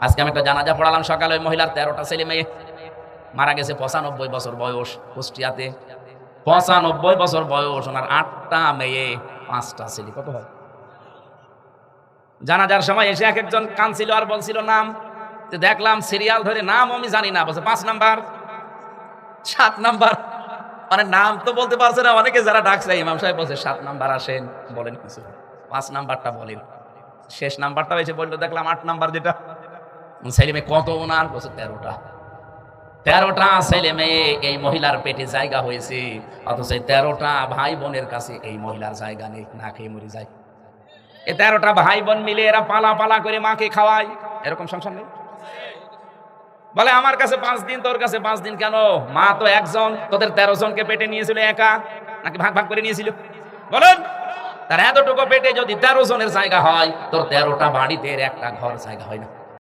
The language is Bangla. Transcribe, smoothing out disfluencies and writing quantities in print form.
আজকে আমি একটা জানাজা পড়ালাম সকালে, ওই মহিলার 13টা ছেলে মেয়ে, মারা গেছে 95 বছর বয়স, কুষ্টিয়াতে 95 বছর বয়স, ওনার 8টা মেয়ে 5টা ছেলে। কত হয়? জানাজার সময় এসে এক একজন কাঁদছিল আর বলছিল নাম। দেখলাম সিরিয়াল ধরে নাম আমি জানি না, বলছে 5 নাম্বার 7 নাম্বার, মানে নাম তো বলতে পারছে না। অনেকে যারা ডাকছে ইমাম সাহেব বলছে 7 নাম্বার আসেন, বলেন কিছু, 5 নাম্বারটা বলেন। শেষ নাম্বারটা এসে বললো, দেখলাম 8 নাম্বার যেটা। ছেলে মেয়ে কত ওনার? বলছে 13টা। 13টা ছেলে মেয়ে, এই মহিলার পেটে জায়গা হয়েছে, অথচ 13টা ভাই বোনের কাছে এই মহিলার জায়গা নেই, না খেয়ে মরে যায়। এই 13টা ভাই বোন মিলে এরা পালা পালা করে মাকে খাওয়ায়, এরকম সংসার নেই? বলে আমার কাছে 5 দিন, তোর কাছে 5 দিন কেন? মা তো একজন, তোদের 13 জনকে পেটে নিয়েছিল একা, নাকি ভাগ ভাগ করে নিয়েছিল? বলেন, তার এতটুকু পেটে যদি 13 জনের জায়গা হয়, তোর 13টা বাড়িতে একটা ঘর জায়গা হয় না।